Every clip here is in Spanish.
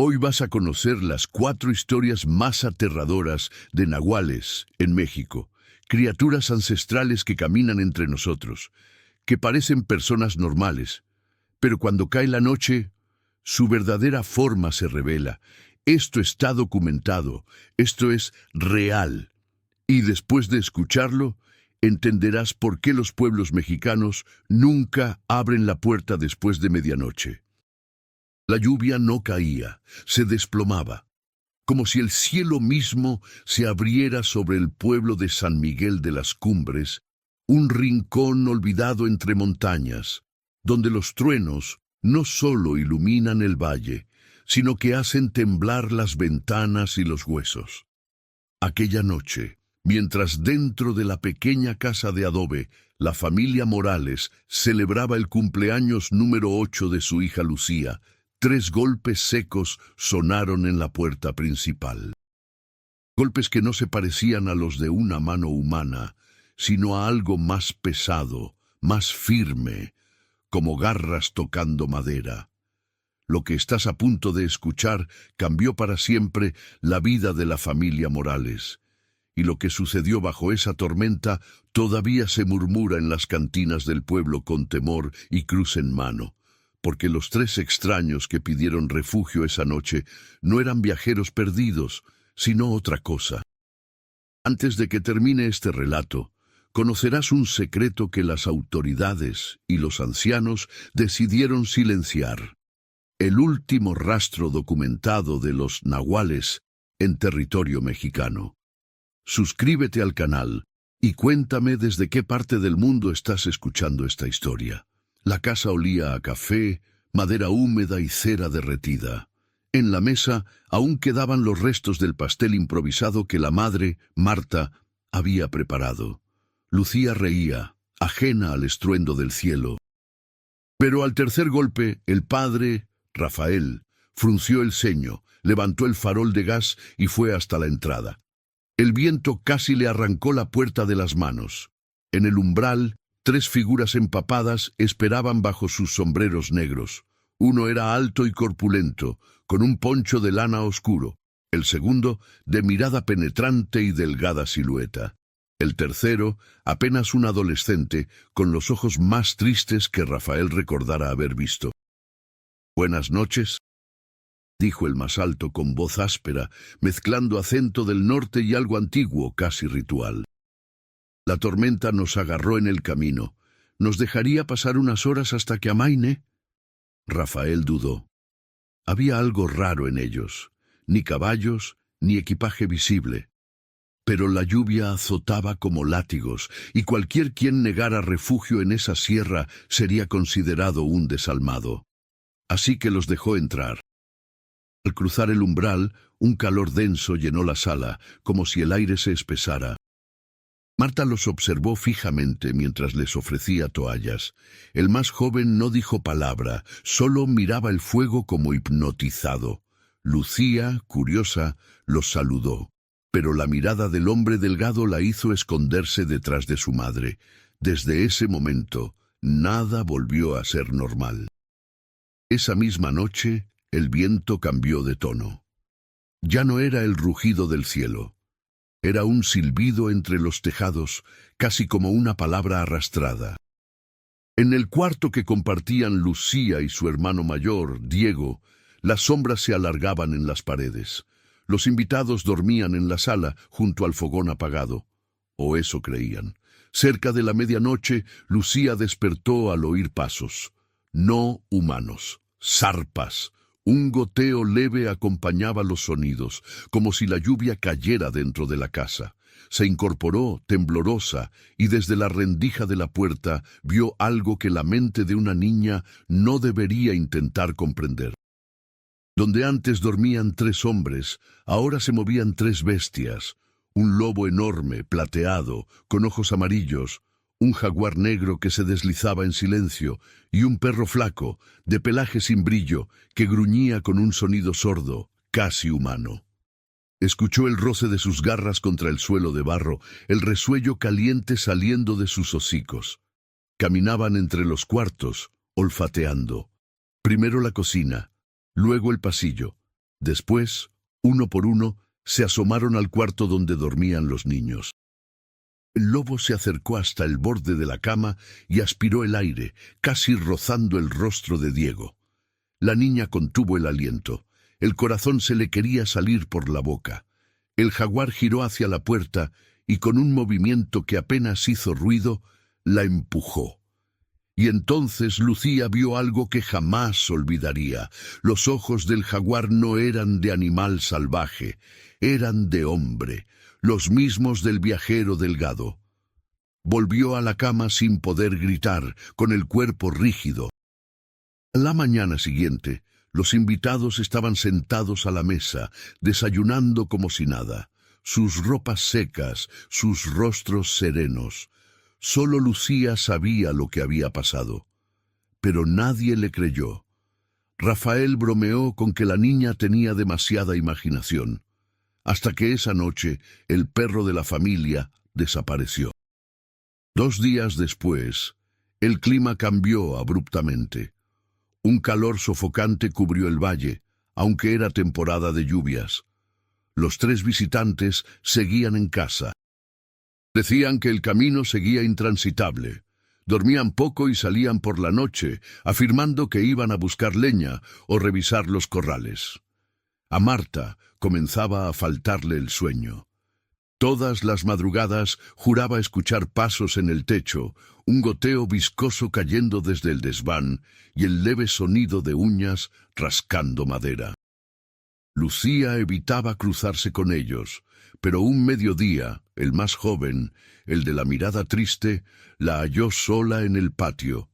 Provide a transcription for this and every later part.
Hoy vas a conocer las 4 historias más aterradoras de nahuales en México, criaturas ancestrales que caminan entre nosotros, que parecen personas normales, pero cuando cae la noche, su verdadera forma se revela. Esto está documentado, esto es real. Y después de escucharlo, entenderás por qué los pueblos mexicanos nunca abren la puerta después de medianoche. La lluvia no caía, se desplomaba, como si el cielo mismo se abriera sobre el pueblo de San Miguel de las Cumbres, un rincón olvidado entre montañas, donde los truenos no solo iluminan el valle, sino que hacen temblar las ventanas y los huesos. Aquella noche, mientras dentro de la pequeña casa de adobe, la familia Morales celebraba el cumpleaños número 8 de su hija Lucía, 3 golpes secos sonaron en la puerta principal. Golpes que no se parecían a los de una mano humana, sino a algo más pesado, más firme, como garras tocando madera. Lo que estás a punto de escuchar cambió para siempre la vida de la familia Morales. Y lo que sucedió bajo esa tormenta todavía se murmura en las cantinas del pueblo con temor y cruz en mano, porque los 3 extraños que pidieron refugio esa noche no eran viajeros perdidos, sino otra cosa. Antes de que termine este relato, conocerás un secreto que las autoridades y los ancianos decidieron silenciar. El último rastro documentado de los nahuales en territorio mexicano. Suscríbete al canal y cuéntame desde qué parte del mundo estás escuchando esta historia. La casa olía a café, madera húmeda y cera derretida. En la mesa aún quedaban los restos del pastel improvisado que la madre, Marta, había preparado. Lucía reía, ajena al estruendo del cielo. Pero al tercer golpe, el padre, Rafael, frunció el ceño, levantó el farol de gas y fue hasta la entrada. El viento casi le arrancó la puerta de las manos. En el umbral, 3 figuras empapadas esperaban bajo sus sombreros negros. Uno era alto y corpulento, con un poncho de lana oscuro. El segundo, de mirada penetrante y delgada silueta. El tercero, apenas un adolescente, con los ojos más tristes que Rafael recordara haber visto. «Buenas noches», dijo el más alto con voz áspera, mezclando acento del norte y algo antiguo, casi ritual. «La tormenta nos agarró en el camino. ¿Nos dejaría pasar unas horas hasta que amaine?» Rafael dudó. Había algo raro en ellos, ni caballos, ni equipaje visible. Pero la lluvia azotaba como látigos, y cualquier quien negara refugio en esa sierra sería considerado un desalmado. Así que los dejó entrar. Al cruzar el umbral, un calor denso llenó la sala, como si el aire se espesara. Marta los observó fijamente mientras les ofrecía toallas. El más joven no dijo palabra, solo miraba el fuego como hipnotizado. Lucía, curiosa, los saludó, pero la mirada del hombre delgado la hizo esconderse detrás de su madre. Desde ese momento, nada volvió a ser normal. Esa misma noche, el viento cambió de tono. Ya no era el rugido del cielo. Era un silbido entre los tejados, casi como una palabra arrastrada. En el cuarto que compartían Lucía y su hermano mayor, Diego, las sombras se alargaban en las paredes. Los invitados dormían en la sala, junto al fogón apagado. O eso creían. Cerca de la medianoche, Lucía despertó al oír pasos. No humanos, zarpas. Un goteo leve acompañaba los sonidos, como si la lluvia cayera dentro de la casa. Se incorporó, temblorosa, y desde la rendija de la puerta vio algo que la mente de una niña no debería intentar comprender. Donde antes dormían 3 hombres, ahora se movían 3 bestias. Un lobo enorme, plateado, con ojos amarillos, un jaguar negro que se deslizaba en silencio, y un perro flaco, de pelaje sin brillo, que gruñía con un sonido sordo, casi humano. Escuchó el roce de sus garras contra el suelo de barro, el resuello caliente saliendo de sus hocicos. Caminaban entre los cuartos, olfateando. Primero la cocina, luego el pasillo, Después, uno por uno, se asomaron al cuarto donde dormían los niños. El lobo se acercó hasta el borde de la cama y aspiró el aire, casi rozando el rostro de Diego. La niña contuvo el aliento. El corazón se le quería salir por la boca. El jaguar giró hacia la puerta y con un movimiento que apenas hizo ruido, la empujó. Y entonces Lucía vio algo que jamás olvidaría. Los ojos del jaguar no eran de animal salvaje, eran de hombre, los mismos del viajero delgado. Volvió a la cama sin poder gritar, con el cuerpo rígido. La mañana siguiente, los invitados estaban sentados a la mesa, desayunando como si nada, sus ropas secas, sus rostros serenos. Solo Lucía sabía lo que había pasado, pero nadie le creyó. Rafael bromeó con que la niña tenía demasiada imaginación, hasta que esa noche el perro de la familia desapareció. 2 días después, el clima cambió abruptamente. Un calor sofocante cubrió el valle, aunque era temporada de lluvias. Los 3 visitantes seguían en casa. Decían que el camino seguía intransitable. Dormían poco y salían por la noche, afirmando que iban a buscar leña o revisar los corrales. A Marta comenzaba a faltarle el sueño. Todas las madrugadas juraba escuchar pasos en el techo, un goteo viscoso cayendo desde el desván y el leve sonido de uñas rascando madera. Lucía evitaba cruzarse con ellos, pero un mediodía, el más joven, el de la mirada triste, la halló sola en el patio.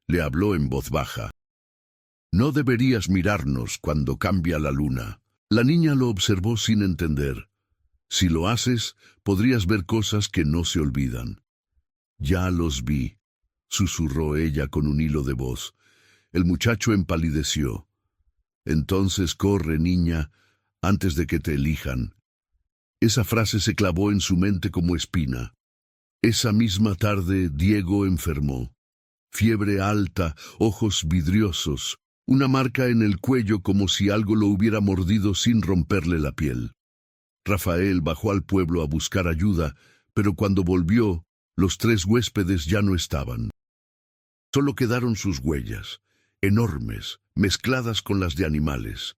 Le habló en voz baja. «No deberías mirarnos cuando cambia la luna». La niña lo observó sin entender. «Si lo haces, podrías ver cosas que no se olvidan». «Ya los vi», susurró ella con un hilo de voz. El muchacho empalideció. «Entonces corre, niña, antes de que te elijan». Esa frase se clavó en su mente como espina. Esa misma tarde Diego enfermó. Fiebre alta, ojos vidriosos, una marca en el cuello como si algo lo hubiera mordido sin romperle la piel. Rafael bajó al pueblo a buscar ayuda, pero cuando volvió, los 3 huéspedes ya no estaban. Solo quedaron sus huellas, enormes, mezcladas con las de animales.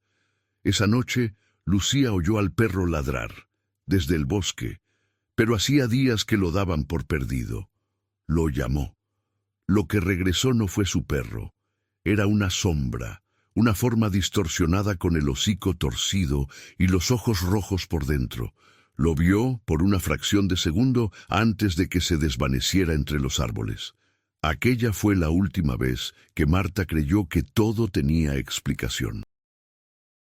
Esa noche, Lucía oyó al perro ladrar, desde el bosque, pero hacía días que lo daban por perdido. Lo llamó. Lo que regresó no fue su perro. Era una sombra, una forma distorsionada con el hocico torcido y los ojos rojos por dentro. Lo vio por una fracción de segundo antes de que se desvaneciera entre los árboles. Aquella fue la última vez que Marta creyó que todo tenía explicación.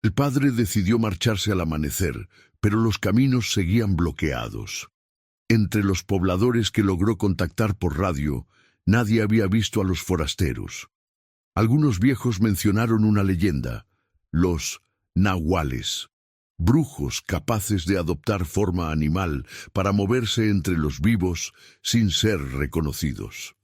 El padre decidió marcharse al amanecer, pero los caminos seguían bloqueados. Entre los pobladores que logró contactar por radio, nadie había visto a los forasteros. Algunos viejos mencionaron una leyenda, los nahuales, brujos capaces de adoptar forma animal para moverse entre los vivos sin ser reconocidos.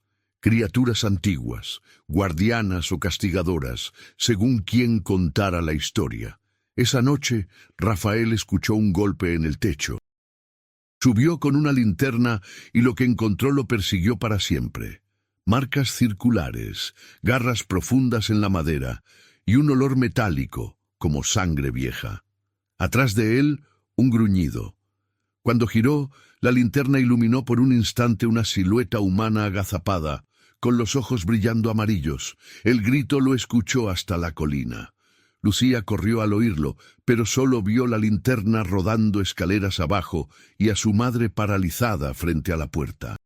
Criaturas antiguas, guardianas o castigadoras, según quien contara la historia. Esa noche, Rafael escuchó un golpe en el techo. Subió con una linterna y lo que encontró lo persiguió para siempre. Marcas circulares, garras profundas en la madera y un olor metálico, como sangre vieja. Atrás de él, un gruñido. Cuando giró, la linterna iluminó por un instante una silueta humana agazapada, con los ojos brillando amarillos. El grito lo escuchó hasta la colina. Lucía corrió al oírlo, pero solo vio la linterna rodando escaleras abajo y a su madre paralizada frente a la puerta.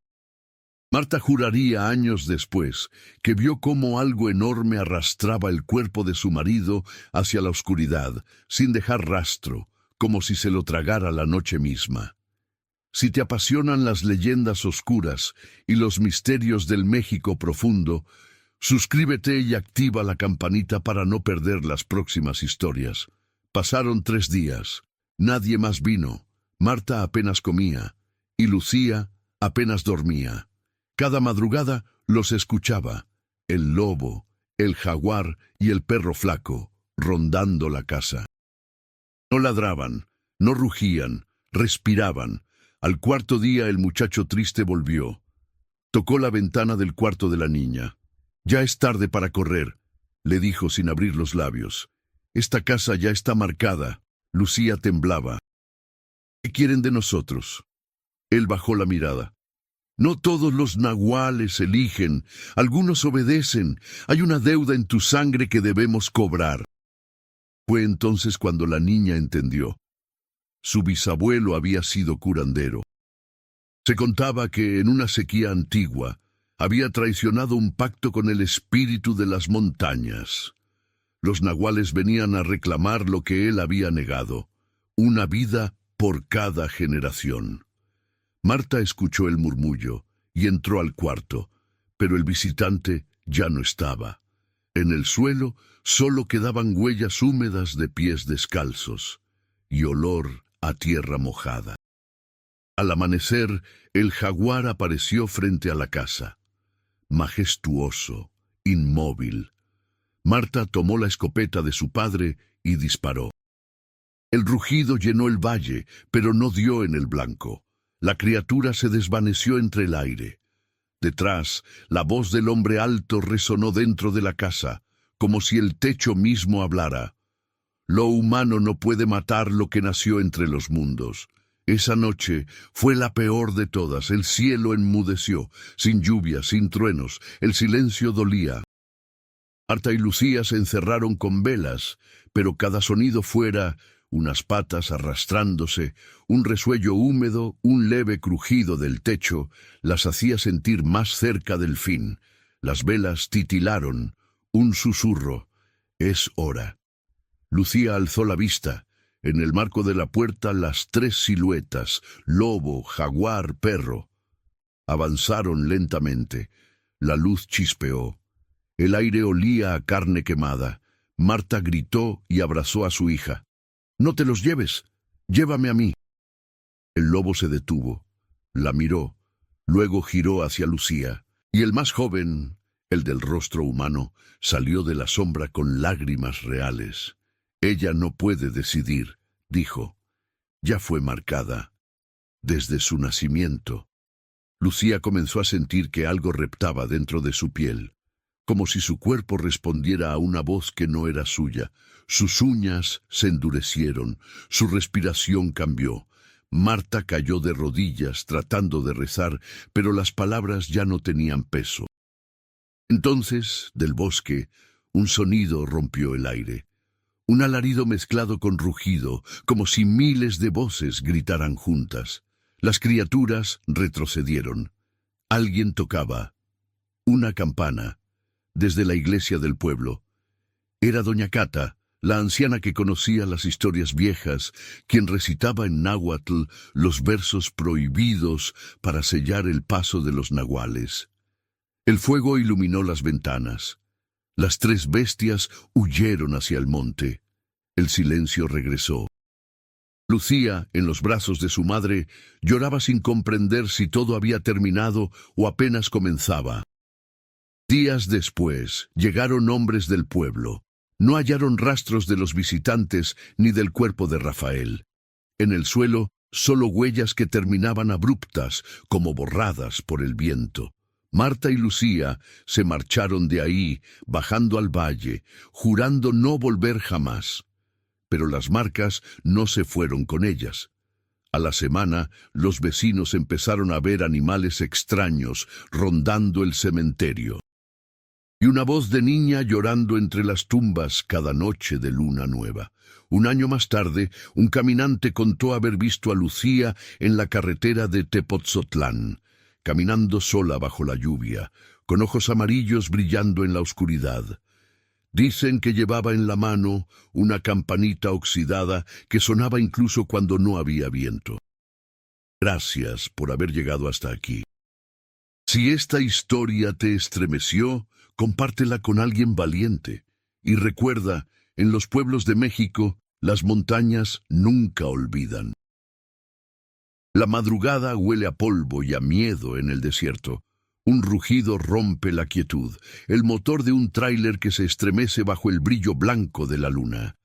Marta juraría años después que vio cómo algo enorme arrastraba el cuerpo de su marido hacia la oscuridad, sin dejar rastro, como si se lo tragara la noche misma. Si te apasionan las leyendas oscuras y los misterios del México profundo, suscríbete y activa la campanita para no perder las próximas historias. Pasaron 3 días. Nadie más vino. Marta apenas comía y Lucía apenas dormía. Cada madrugada los escuchaba, el lobo, el jaguar y el perro flaco, rondando la casa. No ladraban, no rugían, respiraban. Al cuarto día el muchacho triste volvió. Tocó la ventana del cuarto de la niña. «Ya es tarde para correr», le dijo sin abrir los labios. «Esta casa ya está marcada». Lucía temblaba. «¿Qué quieren de nosotros?». Él bajó la mirada. «No todos los nahuales eligen, algunos obedecen. Hay una deuda en tu sangre que debemos cobrar». Fue entonces cuando la niña entendió. Su bisabuelo había sido curandero. Se contaba que en una sequía antigua había traicionado un pacto con el espíritu de las montañas. Los nahuales venían a reclamar lo que él había negado, una vida por cada generación. Marta escuchó el murmullo y entró al cuarto, pero el visitante ya no estaba. En el suelo solo quedaban huellas húmedas de pies descalzos y olor a tierra mojada. Al amanecer, el jaguar apareció frente a la casa, majestuoso, inmóvil. Marta tomó la escopeta de su padre y disparó. El rugido llenó el valle, pero no dio en el blanco. La criatura se desvaneció entre el aire. Detrás, la voz del hombre alto resonó dentro de la casa, como si el techo mismo hablara. Lo humano no puede matar lo que nació entre los mundos. Esa noche fue la peor de todas. El cielo enmudeció, sin lluvia, sin truenos. El silencio dolía. Marta y Lucía se encerraron con velas, pero cada sonido fuera unas patas arrastrándose, un resuello húmedo, un leve crujido del techo, las hacía sentir más cerca del fin. Las velas titilaron, un susurro. «Es hora». Lucía alzó la vista. En el marco de la puerta las tres siluetas, lobo, jaguar, perro. Avanzaron lentamente. La luz chispeó. El aire olía a carne quemada. Marta gritó y abrazó a su hija. «No te los lleves, llévame a mí». El lobo se detuvo, la miró, luego giró hacia Lucía, y el más joven, el del rostro humano, salió de la sombra con lágrimas reales. «Ella no puede decidir», dijo. «Ya fue marcada, desde su nacimiento». Lucía comenzó a sentir que algo reptaba dentro de su piel, como si su cuerpo respondiera a una voz que no era suya. Sus uñas se endurecieron, su respiración cambió. Marta cayó de rodillas tratando de rezar, pero las palabras ya no tenían peso. Entonces, del bosque, un sonido rompió el aire. Un alarido mezclado con rugido, como si miles de voces gritaran juntas. Las criaturas retrocedieron. Alguien tocaba. Una campana. Desde la iglesia del pueblo. Era doña Cata, la anciana que conocía las historias viejas, quien recitaba en náhuatl los versos prohibidos para sellar el paso de los nahuales. El fuego iluminó las ventanas. Las tres bestias huyeron hacia el monte. El silencio regresó. Lucía, en los brazos de su madre, lloraba sin comprender si todo había terminado o apenas comenzaba. Días después, llegaron hombres del pueblo. No hallaron rastros de los visitantes ni del cuerpo de Rafael. En el suelo, solo huellas que terminaban abruptas, como borradas por el viento. Marta y Lucía se marcharon de ahí, bajando al valle, jurando no volver jamás. Pero las marcas no se fueron con ellas. A la semana, los vecinos empezaron a ver animales extraños rondando el cementerio. Y una voz de niña llorando entre las tumbas cada noche de luna nueva. Un año más tarde, un caminante contó haber visto a Lucía en la carretera de Tepotzotlán, caminando sola bajo la lluvia, con ojos amarillos brillando en la oscuridad. Dicen que llevaba en la mano una campanita oxidada que sonaba incluso cuando no había viento. Gracias por haber llegado hasta aquí. Si esta historia te estremeció, compártela con alguien valiente. Y recuerda, en los pueblos de México, las montañas nunca olvidan. La madrugada huele a polvo y a miedo en el desierto. Un rugido rompe la quietud, el motor de un tráiler que se estremece bajo el brillo blanco de la luna.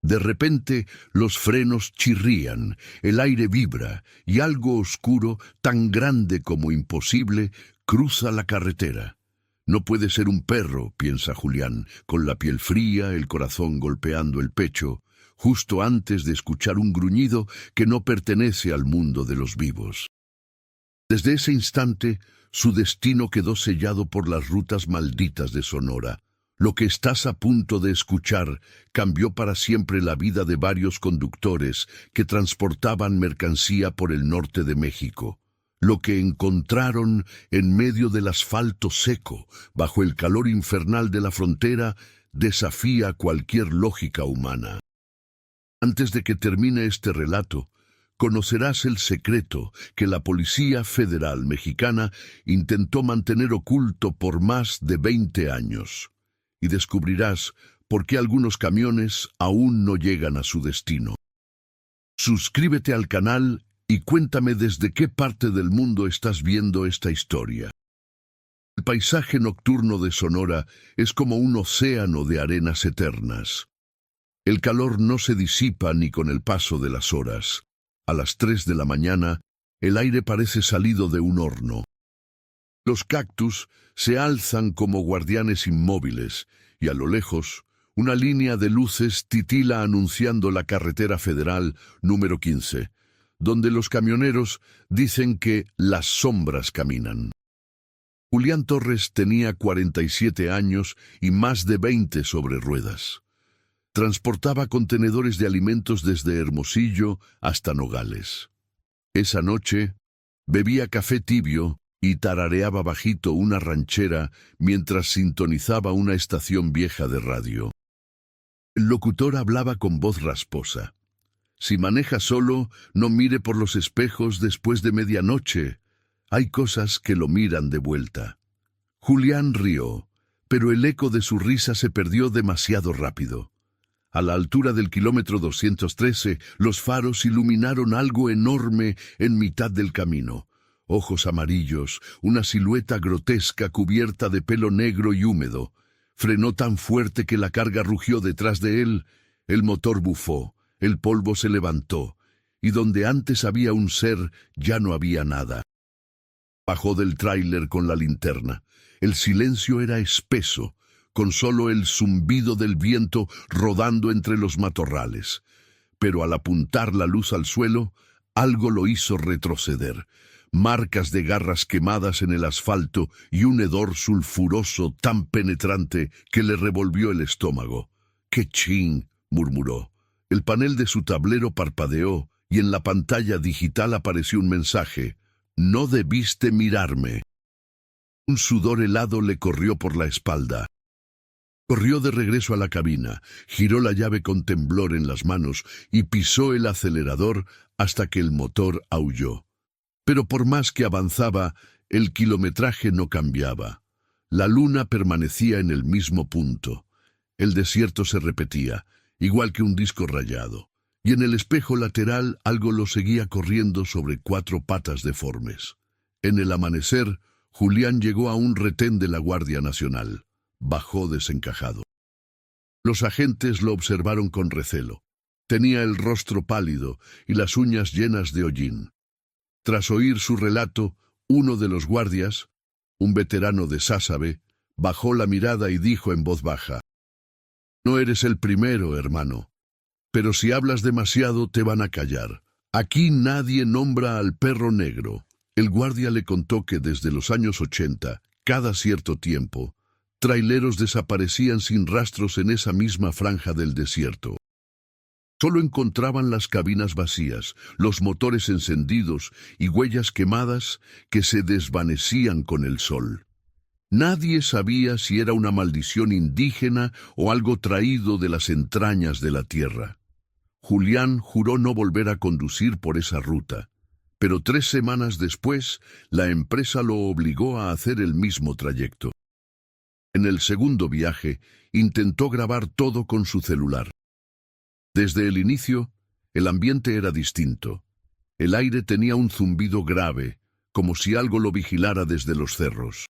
De repente, los frenos chirrían, el aire vibra y algo oscuro, tan grande como imposible, cruza la carretera. No puede ser un perro, piensa Julián, con la piel fría, el corazón golpeando el pecho, justo antes de escuchar un gruñido que no pertenece al mundo de los vivos. Desde ese instante, su destino quedó sellado por las rutas malditas de Sonora. Lo que estás a punto de escuchar cambió para siempre la vida de varios conductores que transportaban mercancía por el norte de México. Lo que encontraron en medio del asfalto seco, bajo el calor infernal de la frontera, desafía cualquier lógica humana. Antes de que termine este relato, conocerás el secreto que la Policía Federal Mexicana intentó mantener oculto por más de 20 años. Y descubrirás por qué algunos camiones aún no llegan a su destino. Suscríbete al canal y cuéntame desde qué parte del mundo estás viendo esta historia. El paisaje nocturno de Sonora es como un océano de arenas eternas. El calor no se disipa ni con el paso de las horas. A las 3 de la mañana, el aire parece salido de un horno. Los cactus se alzan como guardianes inmóviles y a lo lejos una línea de luces titila anunciando la carretera federal número 15, donde los camioneros dicen que las sombras caminan. Julián Torres tenía 47 años y más de 20 sobre ruedas. Transportaba contenedores de alimentos desde Hermosillo hasta Nogales. Esa noche bebía café tibio y tarareaba bajito una ranchera mientras sintonizaba una estación vieja de radio. El locutor hablaba con voz rasposa. Si maneja solo, no mire por los espejos después de medianoche. Hay cosas que lo miran de vuelta. Julián rió, pero el eco de su risa se perdió demasiado rápido. A la altura del kilómetro 213, los faros iluminaron algo enorme en mitad del camino. Ojos amarillos, una silueta grotesca cubierta de pelo negro y húmedo. Frenó tan fuerte que la carga rugió detrás de él. El motor bufó, el polvo se levantó, y donde antes había un ser, ya no había nada. Bajó del tráiler con la linterna. El silencio era espeso, con solo el zumbido del viento rodando entre los matorrales. Pero al apuntar la luz al suelo, algo lo hizo retroceder. Marcas de garras quemadas en el asfalto y un hedor sulfuroso tan penetrante que le revolvió el estómago. ¡Qué chin!, murmuró. El panel de su tablero parpadeó y en la pantalla digital apareció un mensaje. «No debiste mirarme». Un sudor helado le corrió por la espalda. Corrió de regreso a la cabina, giró la llave con temblor en las manos y pisó el acelerador hasta que el motor aulló. Pero por más que avanzaba, el kilometraje no cambiaba. La luna permanecía en el mismo punto. El desierto se repetía, igual que un disco rayado. Y en el espejo lateral algo lo seguía corriendo sobre 4 patas deformes. En el amanecer, Julián llegó a un retén de la Guardia Nacional. Bajó desencajado. Los agentes lo observaron con recelo. Tenía el rostro pálido y las uñas llenas de hollín. Tras oír su relato, uno de los guardias, un veterano de Sásabe, bajó la mirada y dijo en voz baja: «No eres el primero, hermano, pero si hablas demasiado te van a callar. Aquí nadie nombra al perro negro». El guardia le contó que desde los años 80, cada cierto tiempo, traileros desaparecían sin rastros en esa misma franja del desierto. Solo encontraban las cabinas vacías, los motores encendidos y huellas quemadas que se desvanecían con el sol. Nadie sabía si era una maldición indígena o algo traído de las entrañas de la tierra. Julián juró no volver a conducir por esa ruta, pero 3 semanas después, la empresa lo obligó a hacer el mismo trayecto. En el segundo viaje, intentó grabar todo con su celular. Desde el inicio, el ambiente era distinto. El aire tenía un zumbido grave, como si algo lo vigilara desde los cerros.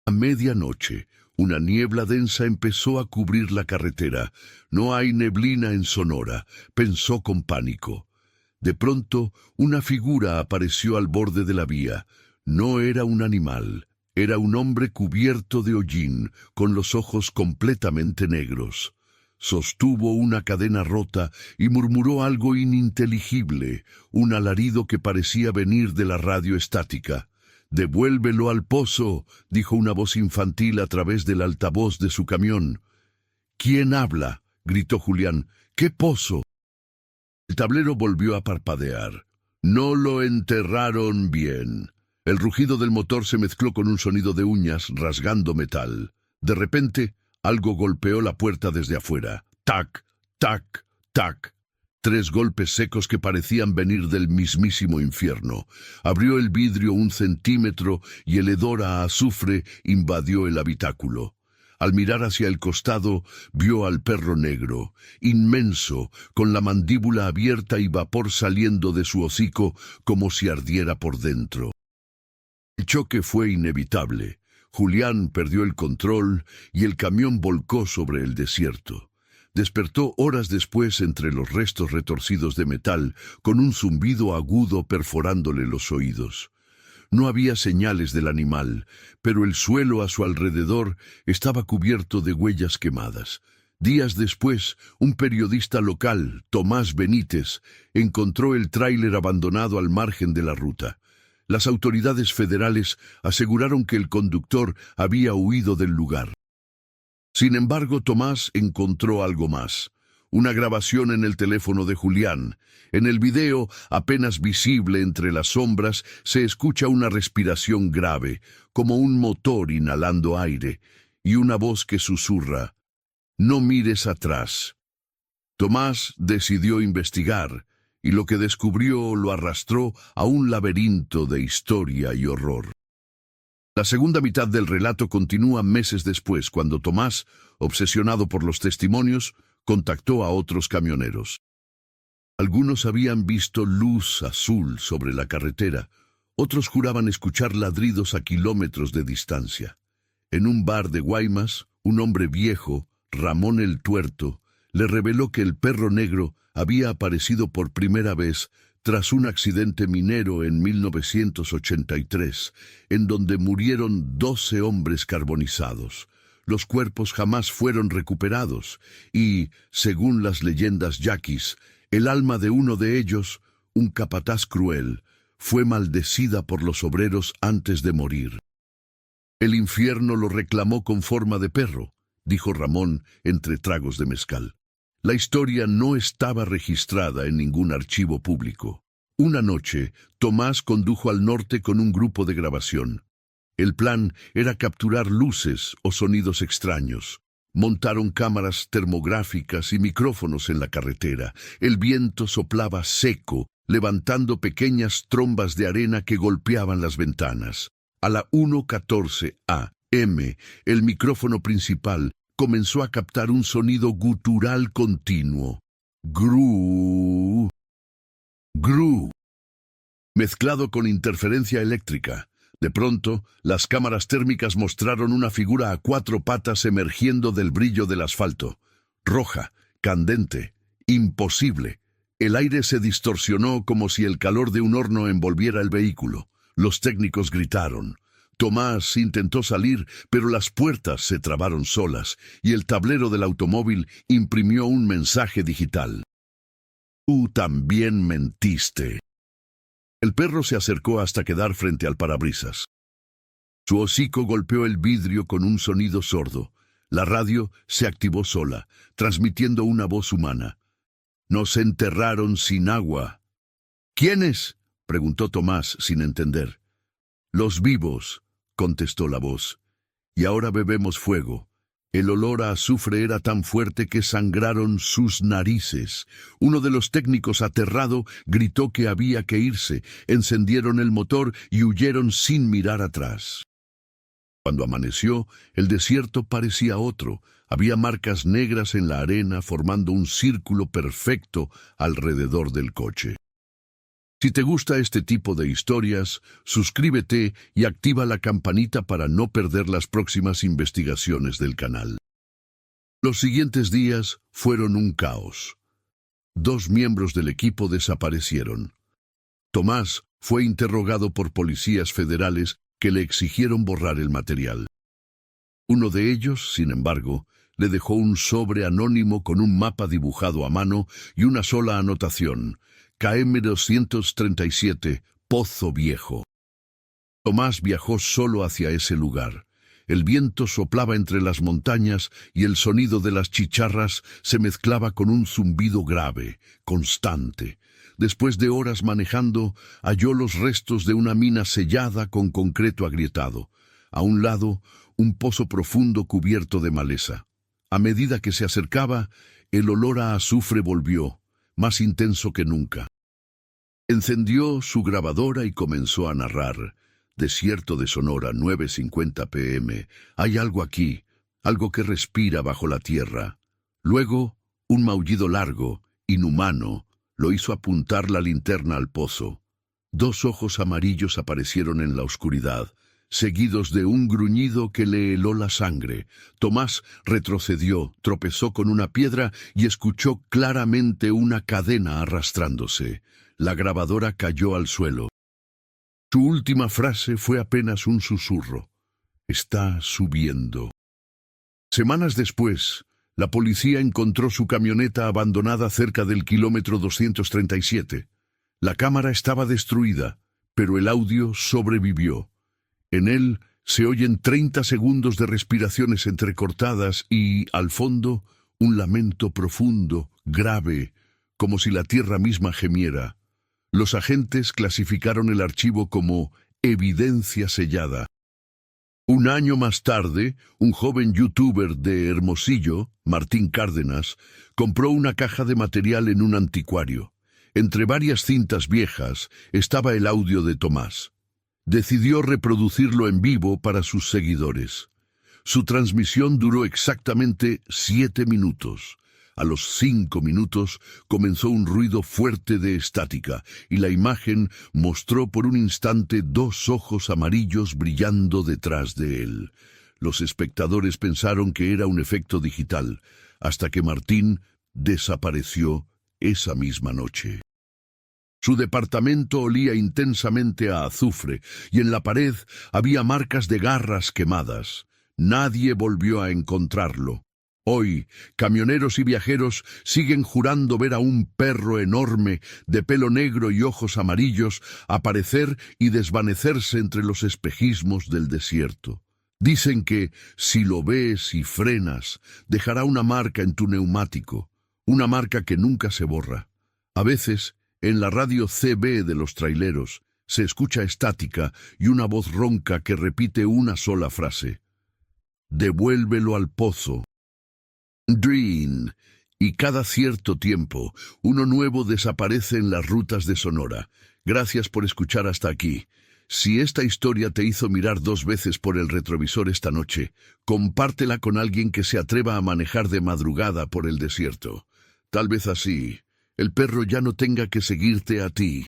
A medianoche, Una niebla densa empezó a cubrir la carretera. No hay neblina en Sonora, pensó con pánico. De pronto, una figura apareció al borde de la vía. No era un animal, era un hombre cubierto de hollín, con los ojos completamente negros. Sostuvo una cadena rota y murmuró algo ininteligible, un alarido que parecía venir de la radio estática. «Devuélvelo al pozo», dijo una voz infantil a través del altavoz de su camión. «¿Quién habla?», gritó Julián. «¿Qué pozo?». El tablero volvió a parpadear. No lo enterraron bien. El rugido del motor se mezcló con un sonido de uñas rasgando metal. De repente, algo golpeó la puerta desde afuera. Tac, tac, tac. 3 golpes secos que parecían venir del mismísimo infierno. Abrió el vidrio 1 centímetro y el hedor a azufre invadió el habitáculo. Al mirar hacia el costado, vio al perro negro, inmenso, con la mandíbula abierta y vapor saliendo de su hocico como si ardiera por dentro. El choque fue inevitable. Julián perdió el control y el camión volcó sobre el desierto. Despertó horas después entre los restos retorcidos de metal, con un zumbido agudo perforándole los oídos. No había señales del animal, pero el suelo a su alrededor estaba cubierto de huellas quemadas. Días después, un periodista local, Tomás Benítez, encontró el tráiler abandonado al margen de la ruta. Las autoridades federales aseguraron que el conductor había huido del lugar. Sin embargo, Tomás encontró algo más. Una grabación en el teléfono de Julián. En el video, apenas visible entre las sombras, se escucha una respiración grave, como un motor inhalando aire, y una voz que susurra: «No mires atrás». Tomás decidió investigar, y lo que descubrió lo arrastró a un laberinto de historia y horror. La segunda mitad del relato continúa meses después, cuando Tomás, obsesionado por los testimonios, contactó a otros camioneros. Algunos habían visto luz azul sobre la carretera, otros juraban escuchar ladridos a kilómetros de distancia. En un bar de Guaymas, un hombre viejo, Ramón el Tuerto, le reveló que el perro negro había aparecido por primera vez tras un accidente minero en 1983, en donde murieron 12 hombres carbonizados. Los cuerpos jamás fueron recuperados y, según las leyendas yaquis, el alma de uno de ellos, un capataz cruel, fue maldecida por los obreros antes de morir. «El infierno lo reclamó con forma de perro», dijo Ramón entre tragos de mezcal. La historia no estaba registrada en ningún archivo público. Una noche, Tomás condujo al norte con un grupo de grabación. El plan era capturar luces o sonidos extraños. Montaron cámaras termográficas y micrófonos en la carretera. El viento soplaba seco, levantando pequeñas trombas de arena que golpeaban las ventanas. A la 1:14 a.m., el micrófono principal comenzó a captar un sonido gutural continuo. Gru, gru, mezclado con interferencia eléctrica. De pronto, las cámaras térmicas mostraron una figura a 4 patas emergiendo del brillo del asfalto. Roja, candente, imposible. El aire se distorsionó como si el calor de un horno envolviera el vehículo. Los técnicos gritaron. Tomás intentó salir, pero las puertas se trabaron solas y el tablero del automóvil imprimió un mensaje digital. «Tú también mentiste». El perro se acercó hasta quedar frente al parabrisas. Su hocico golpeó el vidrio con un sonido sordo. La radio se activó sola, transmitiendo una voz humana. «Nos enterraron sin agua». «¿Quiénes?», preguntó Tomás sin entender. «Los vivos», contestó la voz. «Y ahora bebemos fuego». El olor a azufre era tan fuerte que sangraron sus narices. Uno de los técnicos, aterrado, gritó que había que irse. Encendieron el motor y huyeron sin mirar atrás. Cuando amaneció, el desierto parecía otro. Había marcas negras en la arena formando un círculo perfecto alrededor del coche. Si te gusta este tipo de historias, suscríbete y activa la campanita para no perder las próximas investigaciones del canal. Los siguientes días fueron un caos. 2 miembros del equipo desaparecieron. Tomás fue interrogado por policías federales que le exigieron borrar el material. Uno de ellos, sin embargo, le dejó un sobre anónimo con un mapa dibujado a mano y una sola anotación: KM 237, Pozo Viejo. Tomás viajó solo hacia ese lugar. El viento soplaba entre las montañas y el sonido de las chicharras se mezclaba con un zumbido grave, constante. Después de horas manejando, halló los restos de una mina sellada con concreto agrietado. A un lado, un pozo profundo cubierto de maleza. A medida que se acercaba, el olor a azufre volvió, más intenso que nunca. Encendió su grabadora y comenzó a narrar. Desierto de Sonora, 9:50 p.m. Hay algo aquí, algo que respira bajo la tierra. Luego, un maullido largo, inhumano, lo hizo apuntar la linterna al pozo. 2 ojos amarillos aparecieron en la oscuridad, seguidos de un gruñido que le heló la sangre. Tomás retrocedió, tropezó con una piedra y escuchó claramente una cadena arrastrándose. La grabadora cayó al suelo. Su última frase fue apenas un susurro. Está subiendo. Semanas después, la policía encontró su camioneta abandonada cerca del kilómetro 237. La cámara estaba destruida, pero el audio sobrevivió. En él se oyen 30 segundos de respiraciones entrecortadas y, al fondo, un lamento profundo, grave, como si la tierra misma gemiera. Los agentes clasificaron el archivo como evidencia sellada. Un año más tarde, un joven youtuber de Hermosillo, Martín Cárdenas, compró una caja de material en un anticuario. Entre varias cintas viejas estaba el audio de Tomás. Decidió reproducirlo en vivo para sus seguidores. Su transmisión duró exactamente 7 minutos. A los 5 minutos comenzó un ruido fuerte de estática y la imagen mostró por un instante 2 ojos amarillos brillando detrás de él. Los espectadores pensaron que era un efecto digital, hasta que Martín desapareció esa misma noche. Su departamento olía intensamente a azufre y en la pared había marcas de garras quemadas. Nadie volvió a encontrarlo. Hoy, camioneros y viajeros siguen jurando ver a un perro enorme, de pelo negro y ojos amarillos, aparecer y desvanecerse entre los espejismos del desierto. Dicen que, si lo ves y frenas, dejará una marca en tu neumático, una marca que nunca se borra. A veces, en la radio CB de los traileros, se escucha estática y una voz ronca que repite una sola frase: «Devuélvelo al pozo». Dream. Y cada cierto tiempo, uno nuevo desaparece en las rutas de Sonora. Gracias por escuchar hasta aquí. Si esta historia te hizo mirar 2 veces por el retrovisor esta noche, compártela con alguien que se atreva a manejar de madrugada por el desierto. Tal vez así, el perro ya no tenga que seguirte a ti.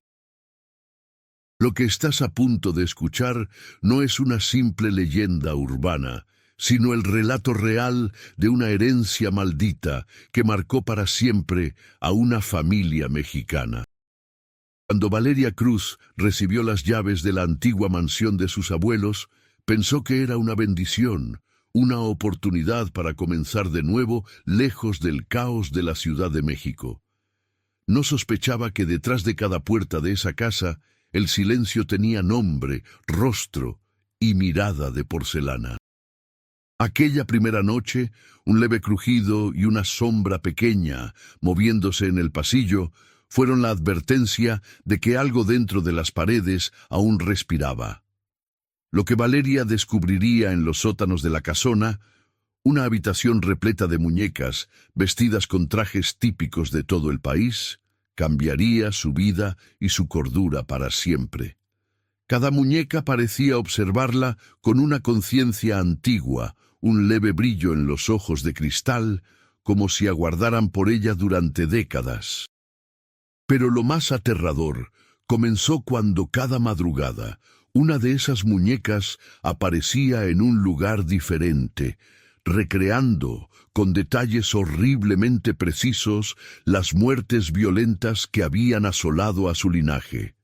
Lo que estás a punto de escuchar no es una simple leyenda urbana, sino el relato real de una herencia maldita que marcó para siempre a una familia mexicana. Cuando Valeria Cruz recibió las llaves de la antigua mansión de sus abuelos, pensó que era una bendición, una oportunidad para comenzar de nuevo lejos del caos de la Ciudad de México. No sospechaba que detrás de cada puerta de esa casa el silencio tenía nombre, rostro y mirada de porcelana. Aquella primera noche, un leve crujido y una sombra pequeña moviéndose en el pasillo fueron la advertencia de que algo dentro de las paredes aún respiraba. Lo que Valeria descubriría en los sótanos de la casona, una habitación repleta de muñecas vestidas con trajes típicos de todo el país, cambiaría su vida y su cordura para siempre. Cada muñeca parecía observarla con una conciencia antigua, un leve brillo en los ojos de cristal, como si aguardaran por ella durante décadas. Pero lo más aterrador Comenzó cuando cada madrugada una de esas muñecas aparecía en un lugar diferente, recreando, con detalles horriblemente precisos, las muertes violentas que habían asolado a su linaje.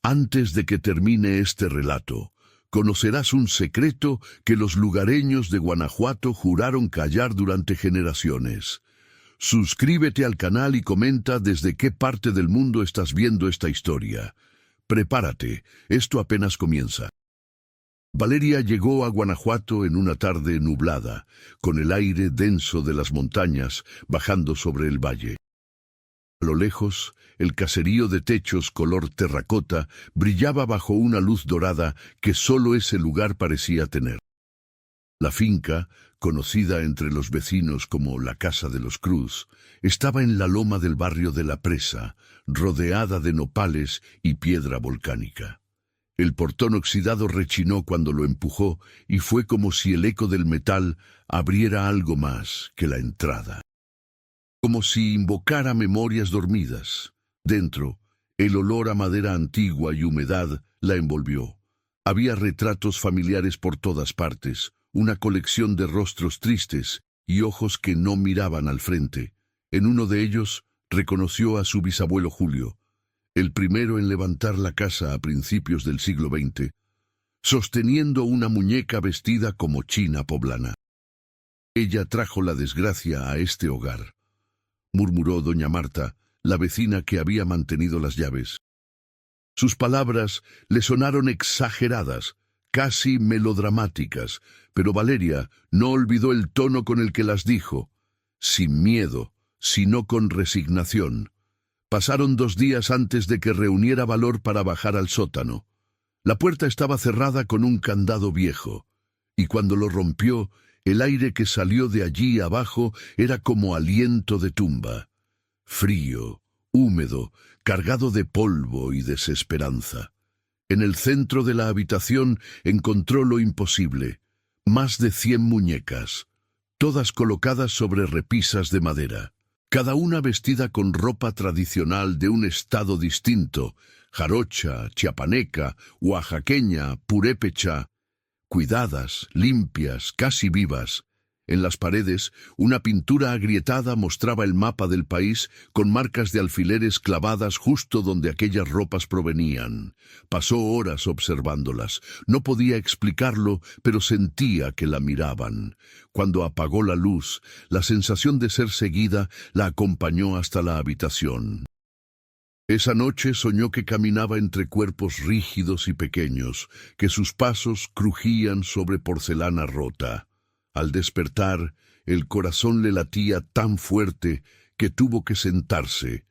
Antes de que termine este relato, conocerás un secreto que los lugareños de Guanajuato juraron callar durante generaciones. Suscríbete al canal y comenta desde qué parte del mundo estás viendo esta historia. Prepárate, esto apenas comienza. Valeria llegó a Guanajuato en una tarde nublada, con el aire denso de las montañas bajando sobre el valle. A lo lejos, el caserío de techos color terracota brillaba bajo una luz dorada que solo ese lugar parecía tener. La finca, conocida entre los vecinos como la Casa de los Cruz, estaba en la loma del barrio de La Presa, rodeada de nopales y piedra volcánica. El portón oxidado rechinó cuando lo empujó y fue como si el eco del metal abriera algo más que la entrada. Como si invocara memorias dormidas. Dentro, el olor a madera antigua y humedad la envolvió. Había retratos familiares por todas partes, una colección de rostros tristes y ojos que no miraban al frente. En uno de ellos reconoció a su bisabuelo Julio, el primero en levantar la casa a principios del siglo XX, sosteniendo una muñeca vestida como china poblana. Ella trajo la desgracia a este hogar, murmuró doña Marta, la vecina que había mantenido las llaves. Sus palabras le sonaron exageradas, casi melodramáticas, pero Valeria no olvidó el tono con el que las dijo, sin miedo, sino con resignación. Pasaron 2 días antes de que reuniera valor para bajar al sótano. La puerta estaba cerrada con un candado viejo, y cuando lo rompió, el aire que salió de allí abajo era como aliento de tumba, frío, húmedo, cargado de polvo y desesperanza. En el centro de la habitación encontró lo imposible, más de 100 muñecas, todas colocadas sobre repisas de madera, cada una vestida con ropa tradicional de un estado distinto, jarocha, chiapaneca, oaxaqueña, purépecha, cuidadas, limpias, casi vivas. En las paredes, una pintura agrietada mostraba el mapa del país con marcas de alfileres clavadas justo donde aquellas ropas provenían. Pasó horas observándolas. No podía explicarlo, pero sentía que la miraban. Cuando apagó la luz, la sensación de ser seguida la acompañó hasta la habitación. Esa noche soñó que caminaba entre cuerpos rígidos y pequeños, que sus pasos crujían sobre porcelana rota. Al despertar, el corazón le latía tan fuerte que tuvo que sentarse,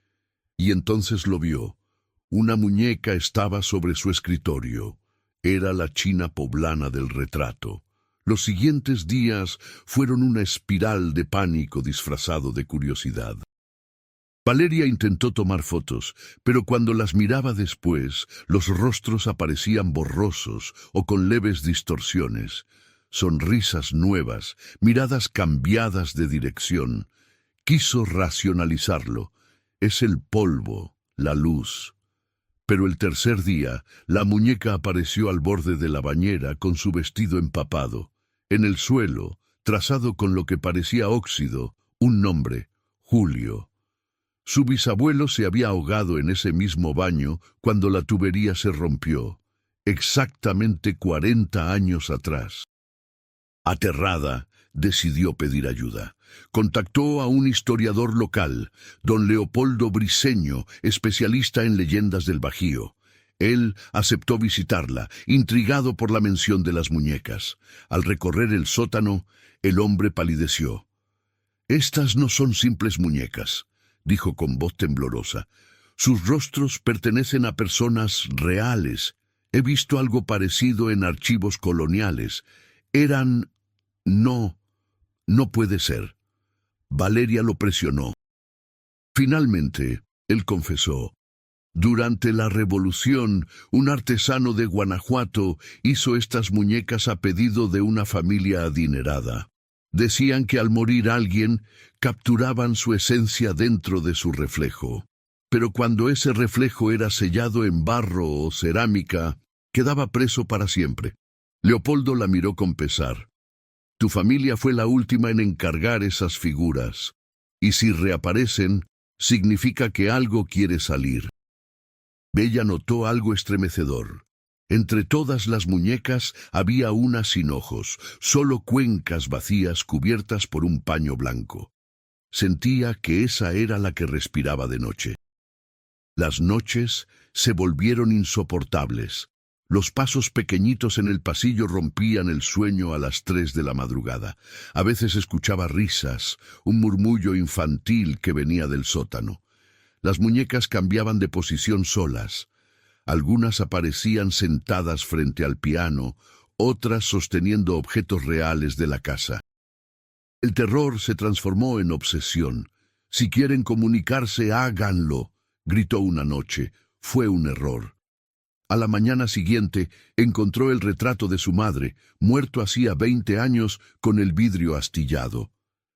y entonces lo vio. Una muñeca estaba sobre su escritorio. Era la china poblana del retrato. Los siguientes días fueron una espiral de pánico disfrazado de curiosidad. Valeria intentó tomar fotos, pero cuando las miraba después, los rostros aparecían borrosos o con leves distorsiones. Sonrisas nuevas, miradas cambiadas de dirección. Quiso racionalizarlo. Es el polvo, la luz. Pero el tercer día, la muñeca apareció al borde de la bañera con su vestido empapado. En el suelo, trazado con lo que parecía óxido, un nombre, Julio. Su bisabuelo se había ahogado en ese mismo baño cuando la tubería se rompió, exactamente 40 años atrás. Aterrada, decidió pedir ayuda. Contactó a un historiador local, don Leopoldo Briceño, especialista en leyendas del Bajío. Él aceptó visitarla, intrigado por la mención de las muñecas. Al recorrer el sótano, el hombre palideció. «Estas no son simples muñecas», dijo con voz temblorosa. «Sus rostros pertenecen a personas reales. He visto algo parecido en archivos coloniales. Eran... No puede ser». Valeria lo presionó. Finalmente, él confesó. Durante la Revolución, un artesano de Guanajuato hizo estas muñecas a pedido de una familia adinerada. Decían que al morir alguien, capturaban su esencia dentro de su reflejo. Pero cuando ese reflejo era sellado en barro o cerámica, quedaba preso para siempre. Leopoldo la miró con pesar. Tu familia fue la última en encargar esas figuras, y si reaparecen, significa que algo quiere salir. Bella notó algo estremecedor. Entre todas las muñecas había una sin ojos, solo cuencas vacías cubiertas por un paño blanco. Sentía que esa era la que respiraba de noche. Las noches se volvieron insoportables. Los pasos pequeñitos en el pasillo rompían el sueño a las 3 de la madrugada. A veces escuchaba risas, un murmullo infantil que venía del sótano. Las muñecas cambiaban de posición solas. Algunas aparecían sentadas frente al piano, otras sosteniendo objetos reales de la casa. El terror se transformó en obsesión. Si quieren comunicarse, háganlo, gritó una noche. Fue un error. A la mañana siguiente encontró el retrato de su madre, muerto hacía 20 años, con el vidrio astillado.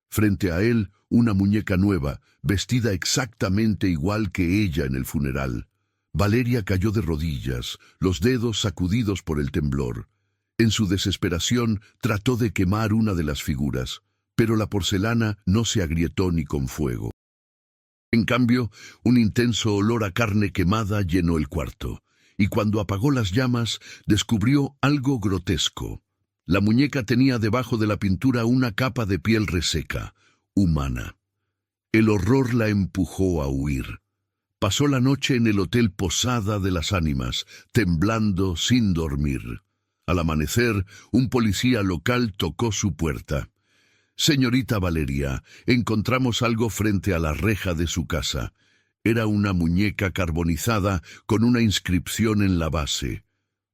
Frente a él, una muñeca nueva, vestida exactamente igual que ella en el funeral. Valeria cayó de rodillas, los dedos sacudidos por el temblor. En su desesperación trató de quemar una de las figuras, pero la porcelana no se agrietó ni con fuego. En cambio, un intenso olor a carne quemada llenó el cuarto, y cuando apagó las llamas, descubrió algo grotesco. La muñeca tenía debajo de la pintura una capa de piel reseca, humana. El horror la empujó a huir. Pasó la noche en el Hotel Posada de las Ánimas, temblando sin dormir. Al amanecer, un policía local tocó su puerta. «Señorita Valeria, encontramos algo frente a la reja de su casa». Era una muñeca carbonizada con una inscripción en la base.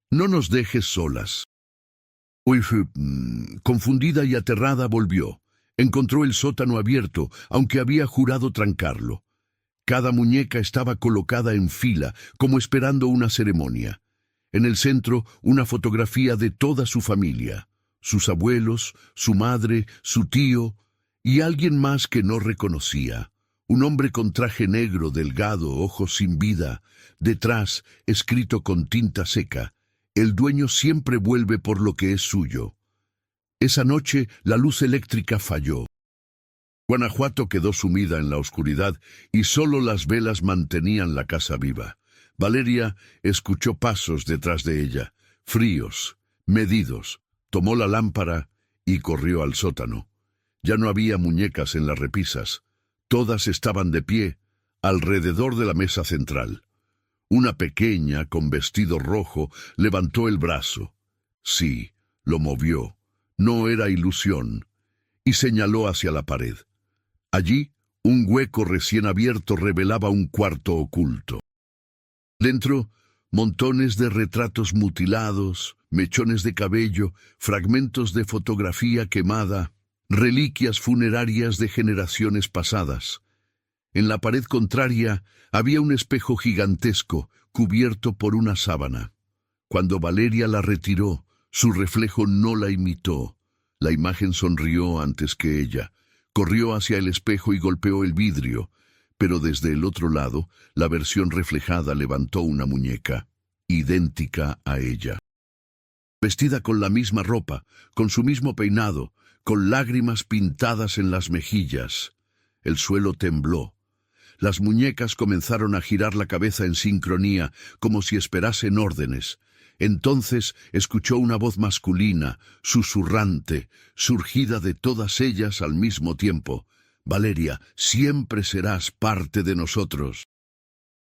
«No nos dejes solas». Confundida y aterrada volvió. Encontró el sótano abierto, aunque había jurado trancarlo. Cada muñeca estaba colocada en fila, como esperando una ceremonia. En el centro, una fotografía de toda su familia. Sus abuelos, su madre, su tío y alguien más que no reconocía. Un hombre con traje negro, delgado, ojos sin vida. Detrás, escrito con tinta seca: «El dueño siempre vuelve por lo que es suyo». Esa noche, la luz eléctrica falló. Guanajuato quedó sumida en la oscuridad y solo las velas mantenían la casa viva. Valeria escuchó pasos detrás de ella, fríos, medidos. Tomó la lámpara y corrió al sótano. Ya no había muñecas en las repisas. Todas estaban de pie, alrededor de la mesa central. Una pequeña, con vestido rojo, levantó el brazo. Sí, lo movió. No era ilusión. Y señaló hacia la pared. Allí, un hueco recién abierto revelaba un cuarto oculto. Dentro, montones de retratos mutilados, mechones de cabello, fragmentos de fotografía quemada, reliquias funerarias de generaciones pasadas. En la pared contraria había un espejo gigantesco, cubierto por una sábana. Cuando Valeria la retiró, su reflejo no la imitó. La imagen sonrió antes que ella. Corrió hacia el espejo y golpeó el vidrio, pero desde el otro lado, la versión reflejada levantó una muñeca, idéntica a ella. Vestida con la misma ropa, con su mismo peinado, con lágrimas pintadas en las mejillas. El suelo tembló. Las muñecas comenzaron a girar la cabeza en sincronía, como si esperasen órdenes. Entonces escuchó una voz masculina, susurrante, surgida de todas ellas al mismo tiempo. «Valeria, siempre serás parte de nosotros».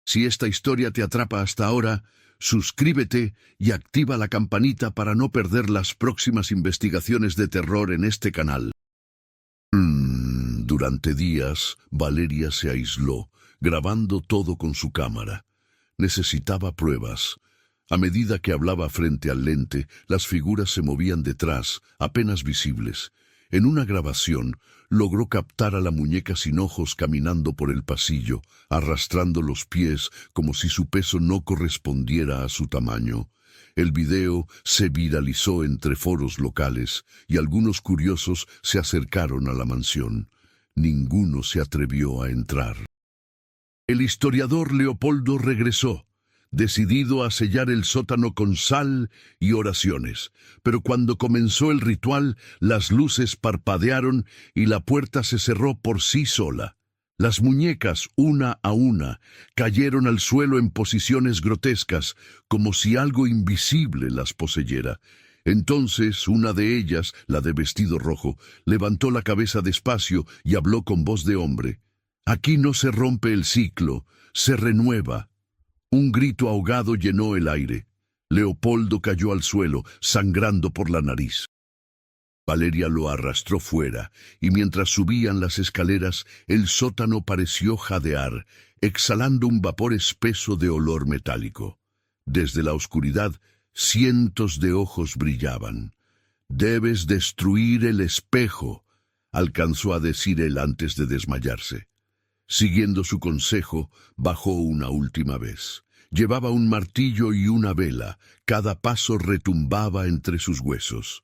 Si esta historia te atrapa hasta ahora, suscríbete y activa la campanita para no perder las próximas investigaciones de terror en este canal. Durante días, Valeria se aisló, grabando todo con su cámara. Necesitaba pruebas. A medida que hablaba frente al lente, las figuras se movían detrás, apenas visibles. En una grabación, logró captar a la muñeca sin ojos caminando por el pasillo, arrastrando los pies como si su peso no correspondiera a su tamaño. El video se viralizó entre foros locales y algunos curiosos se acercaron a la mansión. Ninguno se atrevió a entrar. El historiador Leopoldo regresó, decidido a sellar el sótano con sal y oraciones. Pero cuando comenzó el ritual, las luces parpadearon y la puerta se cerró por sí sola. Las muñecas, una a una, cayeron al suelo en posiciones grotescas, como si algo invisible las poseyera. Entonces una de ellas, la de vestido rojo, levantó la cabeza despacio y habló con voz de hombre. «Aquí no se rompe el ciclo, se renueva». Un grito ahogado llenó el aire. Leopoldo cayó al suelo, sangrando por la nariz. Valeria lo arrastró fuera, y mientras subían las escaleras, el sótano pareció jadear, exhalando un vapor espeso de olor metálico. Desde la oscuridad, cientos de ojos brillaban. «Debes destruir el espejo», alcanzó a decir él antes de desmayarse. Siguiendo su consejo, bajó una última vez. Llevaba un martillo y una vela, cada paso retumbaba entre sus huesos.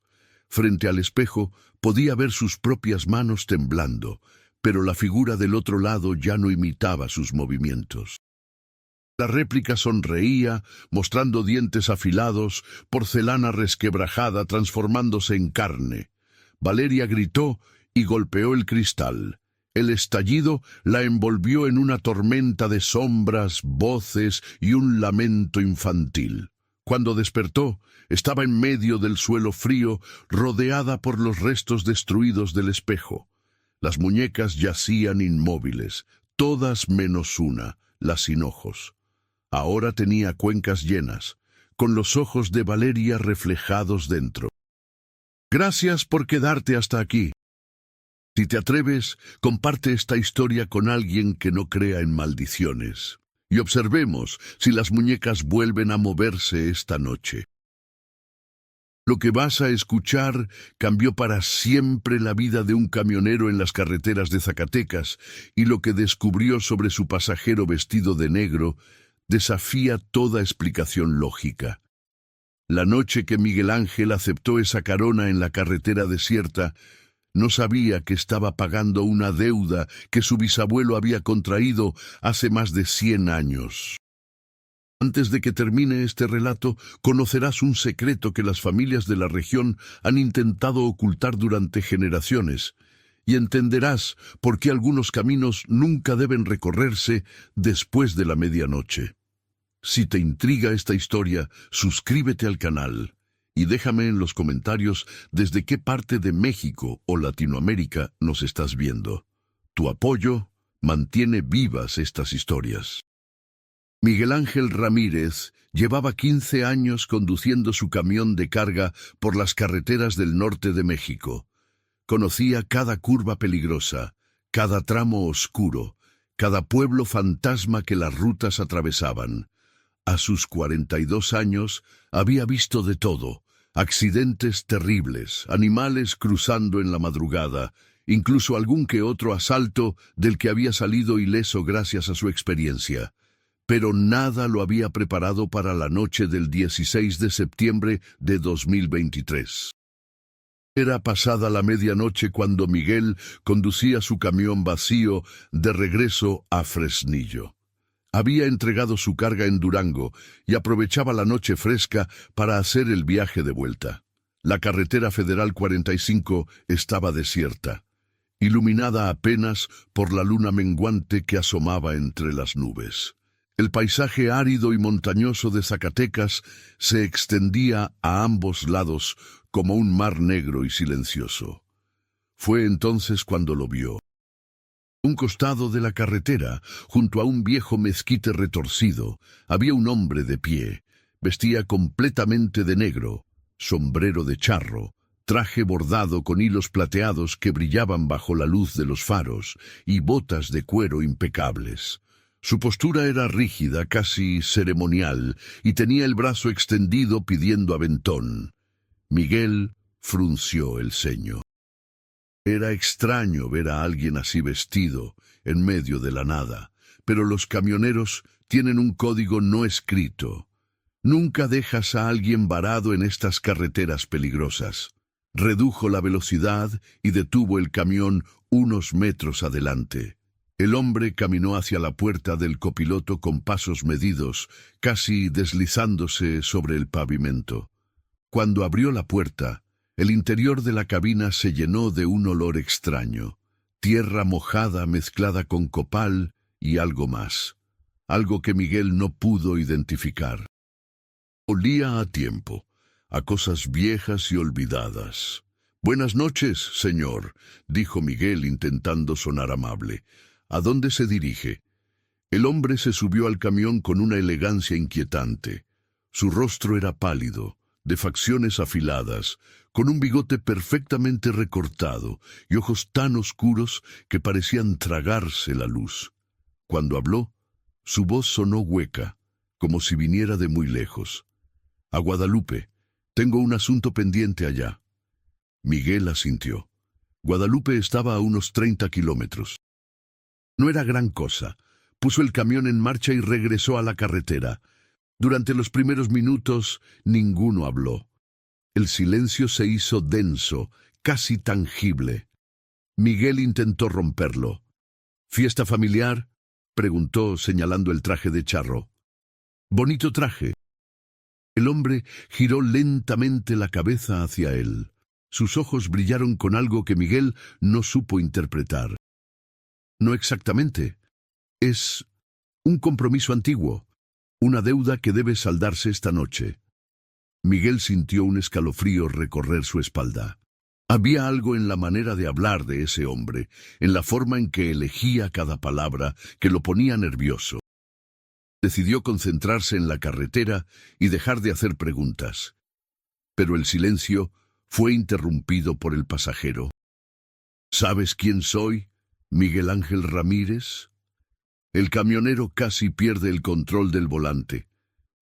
Frente al espejo podía ver sus propias manos temblando, pero la figura del otro lado ya no imitaba sus movimientos. La réplica sonreía, mostrando dientes afilados, porcelana resquebrajada transformándose en carne. Valeria gritó y golpeó el cristal. El estallido la envolvió en una tormenta de sombras, voces y un lamento infantil. Cuando despertó, estaba en medio del suelo frío, rodeada por los restos destruidos del espejo. Las muñecas yacían inmóviles, todas menos una, la sin ojos. Ahora tenía cuencas llenas, con los ojos de Valeria reflejados dentro. «Gracias por quedarte hasta aquí. Si te atreves, comparte esta historia con alguien que no crea en maldiciones. Y observemos si las muñecas vuelven a moverse esta noche». Lo que vas a escuchar cambió para siempre la vida de un camionero en las carreteras de Zacatecas, y lo que descubrió sobre su pasajero vestido de negro desafía toda explicación lógica. La noche que Miguel Ángel aceptó esa carona en la carretera desierta, no sabía que estaba pagando una deuda que su bisabuelo había contraído hace más de 100 años. Antes de que termine este relato, conocerás un secreto que las familias de la región han intentado ocultar durante generaciones, y entenderás por qué algunos caminos nunca deben recorrerse después de la medianoche. Si te intriga esta historia, suscríbete al canal y déjame en los comentarios desde qué parte de México o Latinoamérica nos estás viendo. Tu apoyo mantiene vivas estas historias. Miguel Ángel Ramírez llevaba 15 años conduciendo su camión de carga por las carreteras del norte de México. Conocía cada curva peligrosa, cada tramo oscuro, cada pueblo fantasma que las rutas atravesaban. A sus 42 años había visto de todo: accidentes terribles, animales cruzando en la madrugada, incluso algún que otro asalto del que había salido ileso gracias a su experiencia. Pero nada lo había preparado para la noche del 16 de septiembre de 2023. Era pasada la medianoche cuando Miguel conducía su camión vacío de regreso a Fresnillo. Había entregado su carga en Durango y aprovechaba la noche fresca para hacer el viaje de vuelta. La carretera federal 45 estaba desierta, iluminada apenas por la luna menguante que asomaba entre las nubes. El paisaje árido y montañoso de Zacatecas se extendía a ambos lados como un mar negro y silencioso. Fue entonces cuando lo vio. A un costado de la carretera, junto a un viejo mezquite retorcido, había un hombre de pie. Vestía completamente de negro, sombrero de charro, traje bordado con hilos plateados que brillaban bajo la luz de los faros, y botas de cuero impecables. Su postura era rígida, casi ceremonial, y tenía el brazo extendido pidiendo aventón. Miguel frunció el ceño. Era extraño ver a alguien así vestido, en medio de la nada, pero los camioneros tienen un código no escrito. Nunca dejas a alguien varado en estas carreteras peligrosas. Redujo la velocidad y detuvo el camión unos metros adelante. El hombre caminó hacia la puerta del copiloto con pasos medidos, casi deslizándose sobre el pavimento. Cuando abrió la puerta, el interior de la cabina se llenó de un olor extraño, tierra mojada mezclada con copal y algo más, algo que Miguel no pudo identificar. Olía a tiempo, a cosas viejas y olvidadas. «Buenas noches, señor», dijo Miguel intentando sonar amable. «¿A dónde se dirige?» El hombre se subió al camión con una elegancia inquietante. Su rostro era pálido, de facciones afiladas, con un bigote perfectamente recortado y ojos tan oscuros que parecían tragarse la luz. Cuando habló, su voz sonó hueca, como si viniera de muy lejos. «A Guadalupe. Tengo un asunto pendiente allá». Miguel asintió. Guadalupe estaba a unos 30 kilómetros. No era gran cosa. Puso el camión en marcha y regresó a la carretera. Durante los primeros minutos, ninguno habló. El silencio se hizo denso, casi tangible. Miguel intentó romperlo. «¿Fiesta familiar?», preguntó, señalando el traje de charro. «Bonito traje». El hombre giró lentamente la cabeza hacia él. Sus ojos brillaron con algo que Miguel no supo interpretar. «No exactamente. Es un compromiso antiguo, una deuda que debe saldarse esta noche». Miguel sintió un escalofrío recorrer su espalda. Había algo en la manera de hablar de ese hombre, en la forma en que elegía cada palabra, que lo ponía nervioso. Decidió concentrarse en la carretera y dejar de hacer preguntas. Pero el silencio fue interrumpido por el pasajero. «¿Sabes quién soy, Miguel Ángel Ramírez?» El camionero casi pierde el control del volante.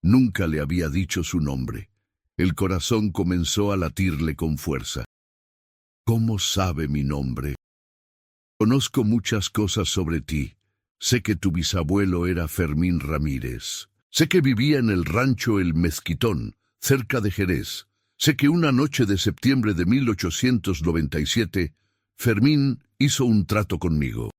Nunca le había dicho su nombre. El corazón comenzó a latirle con fuerza. «¿Cómo sabe mi nombre?» «Conozco muchas cosas sobre ti. Sé que tu bisabuelo era Fermín Ramírez. Sé que vivía en el rancho El Mezquitón, cerca de Jerez. Sé que una noche de septiembre de 1897, Fermín hizo un trato conmigo.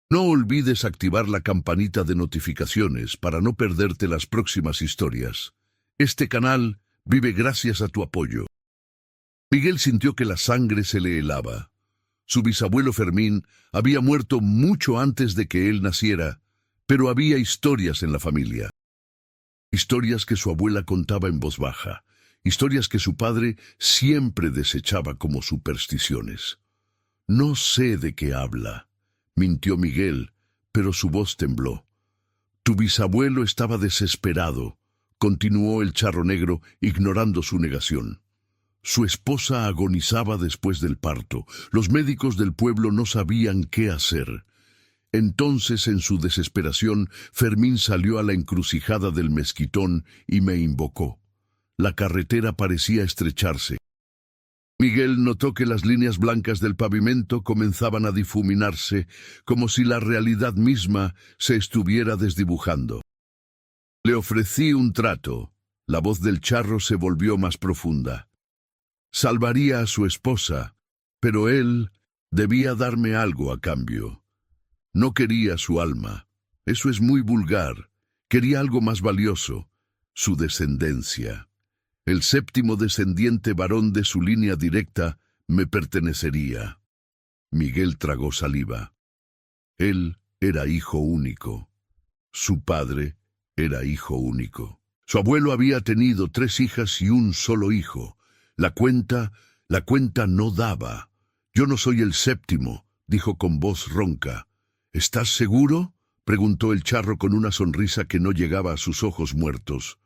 No olvides activar la campanita de notificaciones para no perderte las próximas historias. Este canal vive gracias a tu apoyo». Miguel sintió que la sangre se le helaba. Su bisabuelo Fermín había muerto mucho antes de que él naciera, pero había historias en la familia. Historias que su abuela contaba en voz baja, historias que su padre siempre desechaba como supersticiones. «No sé de qué habla», mintió Miguel, pero su voz tembló. «Tu bisabuelo estaba desesperado», continuó el charro negro, ignorando su negación. «Su esposa agonizaba después del parto. Los médicos del pueblo no sabían qué hacer. Entonces, en su desesperación, Fermín salió a la encrucijada del Mezquitón y me invocó. La carretera parecía estrecharse. Miguel notó que las líneas blancas del pavimento comenzaban a difuminarse, como si la realidad misma se estuviera desdibujando. «Le ofrecí un trato». La voz del charro se volvió más profunda. «Salvaría a su esposa, pero él debía darme algo a cambio. No quería su alma. Eso es muy vulgar. Quería algo más valioso, su descendencia. El séptimo descendiente varón de su línea directa me pertenecería». Miguel tragó saliva. Él era hijo único. Su padre era hijo único. Su abuelo había tenido 3 hijas y un solo hijo. La cuenta no daba. «Yo no soy el séptimo», dijo con voz ronca. «¿Estás seguro?», preguntó el charro con una sonrisa que no llegaba a sus ojos muertos.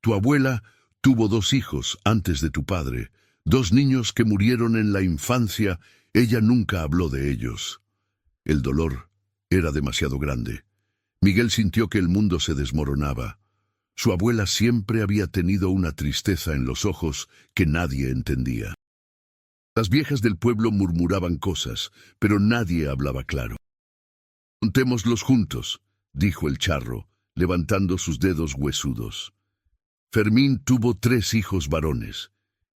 «Tu abuela tuvo 2 hijos antes de tu padre, 2 niños que murieron en la infancia. Ella nunca habló de ellos». El dolor era demasiado grande. Miguel sintió que el mundo se desmoronaba. Su abuela siempre había tenido una tristeza en los ojos que nadie entendía. Las viejas del pueblo murmuraban cosas, pero nadie hablaba claro. «Contémoslos juntos», dijo el charro, levantando sus dedos huesudos. «Fermín tuvo 3 hijos varones.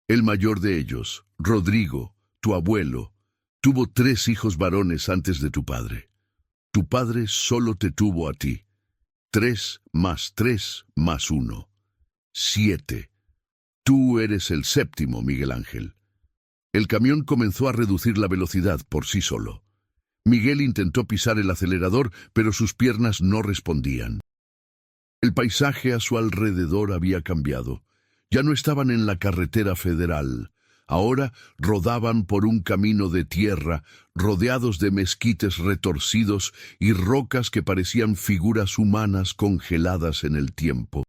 El mayor de ellos, Rodrigo, tu abuelo, tuvo 3 hijos varones antes de tu padre. Tu padre solo te tuvo a ti. 3 más 3 más 1. 7. Tú eres el séptimo, Miguel Ángel. El camión comenzó a reducir la velocidad por sí solo. Miguel intentó pisar el acelerador, pero sus piernas no respondían. El paisaje a su alrededor había cambiado. Ya no estaban en la carretera federal. Ahora rodaban por un camino de tierra, rodeados de mezquites retorcidos y rocas que parecían figuras humanas congeladas en el tiempo.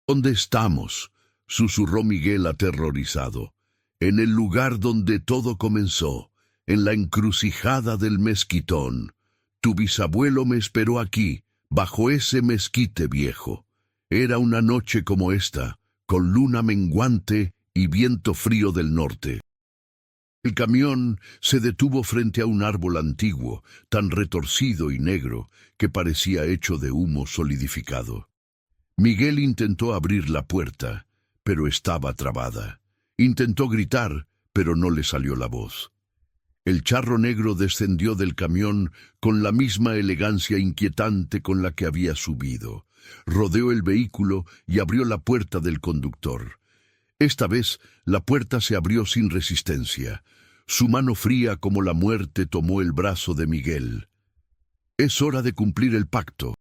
¿Dónde estamos?, susurró Miguel aterrorizado. En el lugar donde todo comenzó, en la encrucijada del mezquitón. Tu bisabuelo me esperó aquí, bajo ese mezquite viejo. Era una noche como esta, con luna menguante y viento frío del norte. El camión se detuvo frente a un árbol antiguo, tan retorcido y negro que parecía hecho de humo solidificado. Miguel intentó abrir la puerta, pero estaba trabada. Intentó gritar, pero no le salió la voz. El charro negro descendió del camión con la misma elegancia inquietante con la que había subido. Rodeó el vehículo y abrió la puerta del conductor. Esta vez la puerta se abrió sin resistencia. Su mano fría como la muerte tomó el brazo de Miguel. Es hora de cumplir el pacto.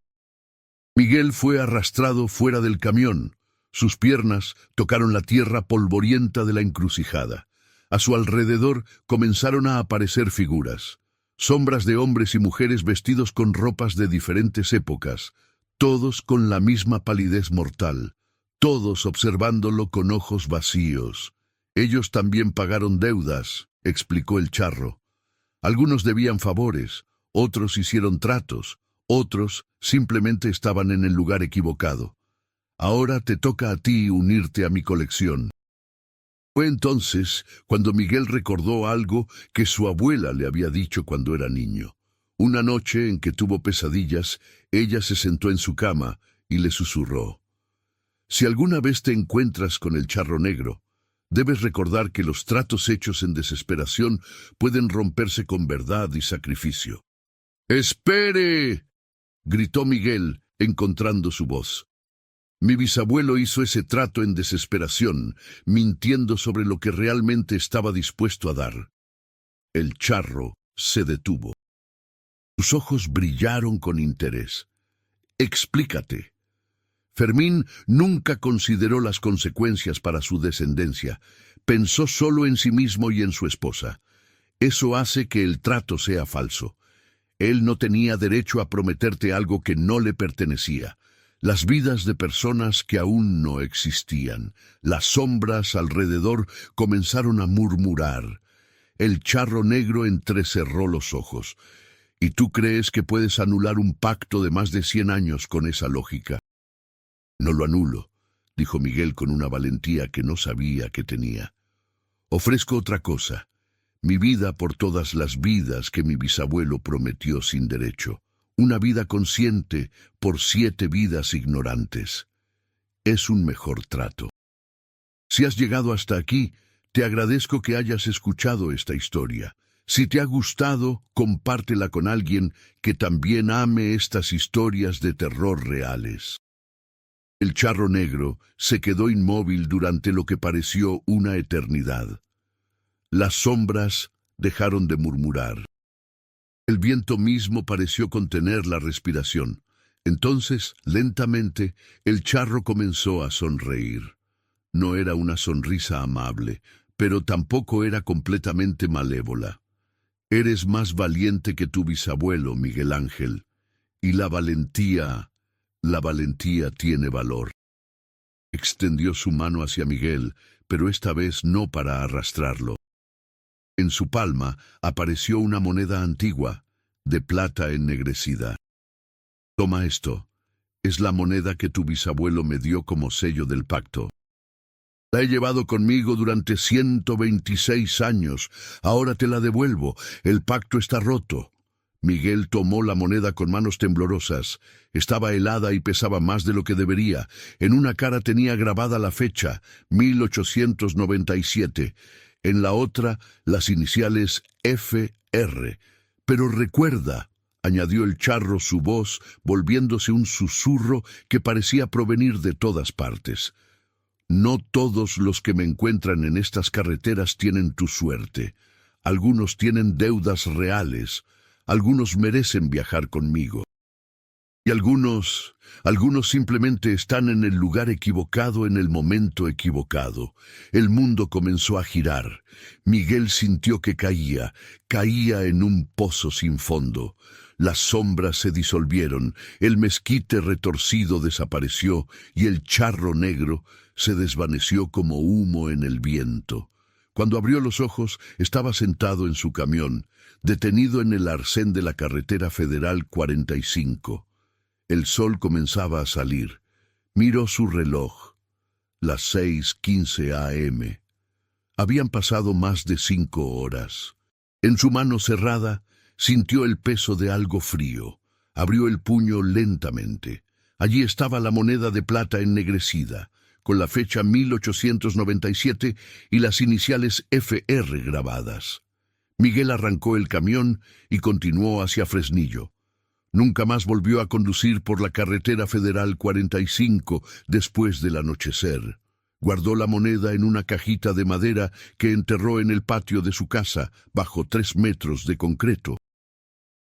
Miguel fue arrastrado fuera del camión. Sus piernas tocaron la tierra polvorienta de la encrucijada. A su alrededor comenzaron a aparecer figuras, sombras de hombres y mujeres vestidos con ropas de diferentes épocas, todos con la misma palidez mortal, todos observándolo con ojos vacíos. Ellos también pagaron deudas, explicó el charro. Algunos debían favores, otros hicieron tratos, otros simplemente estaban en el lugar equivocado. Ahora te toca a ti unirte a mi colección. Fue entonces cuando Miguel recordó algo que su abuela le había dicho cuando era niño. Una noche en que tuvo pesadillas, ella se sentó en su cama y le susurró: si alguna vez te encuentras con el charro negro, debes recordar que los tratos hechos en desesperación pueden romperse con verdad y sacrificio. ¡Espere!, gritó Miguel, encontrando su voz. Mi bisabuelo hizo ese trato en desesperación, mintiendo sobre lo que realmente estaba dispuesto a dar. El charro se detuvo. Sus ojos brillaron con interés. Explícate. Fermín nunca consideró las consecuencias para su descendencia. Pensó solo en sí mismo y en su esposa. Eso hace que el trato sea falso. Él no tenía derecho a prometerte algo que no le pertenecía. Las vidas de personas que aún no existían. Las sombras alrededor comenzaron a murmurar. El charro negro entrecerró los ojos. ¿Y tú crees que puedes anular un pacto de más de 100 años con esa lógica? No lo anulo, dijo Miguel con una valentía que no sabía que tenía. Ofrezco otra cosa. Mi vida por todas las vidas que mi bisabuelo prometió sin derecho. Una vida consciente por 7 vidas ignorantes. Es un mejor trato. Si has llegado hasta aquí, te agradezco que hayas escuchado esta historia. Si te ha gustado, compártela con alguien que también ame estas historias de terror reales. El charro negro se quedó inmóvil durante lo que pareció una eternidad. Las sombras dejaron de murmurar. El viento mismo pareció contener la respiración. Entonces, lentamente, el charro comenzó a sonreír. No era una sonrisa amable, pero tampoco era completamente malévola. Eres más valiente que tu bisabuelo, Miguel Ángel, y la valentía tiene valor. Extendió su mano hacia Miguel, pero esta vez no para arrastrarlo. En su palma apareció una moneda antigua, de plata ennegrecida. Toma esto. Es la moneda que tu bisabuelo me dio como sello del pacto. La he llevado conmigo durante 126 años. Ahora te la devuelvo. El pacto está roto. Miguel tomó la moneda con manos temblorosas. Estaba helada y pesaba más de lo que debería. En una cara tenía grabada la fecha, 1897. En la otra, las iniciales FR. Pero recuerda, añadió el charro su voz, volviéndose un susurro que parecía provenir de todas partes. No todos los que me encuentran en estas carreteras tienen tu suerte. Algunos tienen deudas reales, algunos merecen viajar conmigo. Y algunos simplemente están en el lugar equivocado en el momento equivocado. El mundo comenzó a girar. Miguel sintió que caía en un pozo sin fondo. Las sombras se disolvieron, el mezquite retorcido desapareció y el charro negro se desvaneció como humo en el viento. Cuando abrió los ojos, estaba sentado en su camión, detenido en el arcén de la carretera federal 45. El sol comenzaba a salir. Miró su reloj. Las 6:15 a.m. Habían pasado más de 5 horas. En su mano cerrada, sintió el peso de algo frío. Abrió el puño lentamente. Allí estaba la moneda de plata ennegrecida, con la fecha 1897 y las iniciales FR grabadas. Miguel arrancó el camión y continuó hacia Fresnillo. Nunca más volvió a conducir por la carretera federal 45 después del anochecer. Guardó la moneda en una cajita de madera que enterró en el patio de su casa, bajo 3 metros de concreto.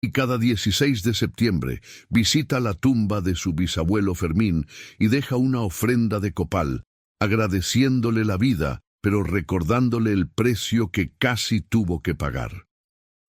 Y cada 16 de septiembre visita la tumba de su bisabuelo Fermín y deja una ofrenda de copal, agradeciéndole la vida, pero recordándole el precio que casi tuvo que pagar.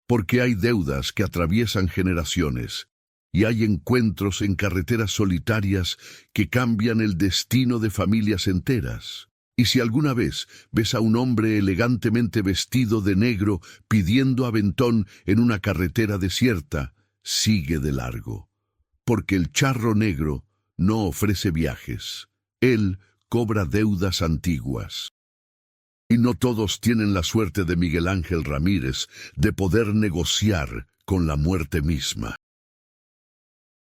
Porque hay deudas que atraviesan generaciones, y hay encuentros en carreteras solitarias que cambian el destino de familias enteras. Y si alguna vez ves a un hombre elegantemente vestido de negro pidiendo aventón en una carretera desierta, sigue de largo. Porque el charro negro no ofrece viajes. Él cobra deudas antiguas. Y no todos tienen la suerte de Miguel Ángel Ramírez de poder negociar con la muerte misma.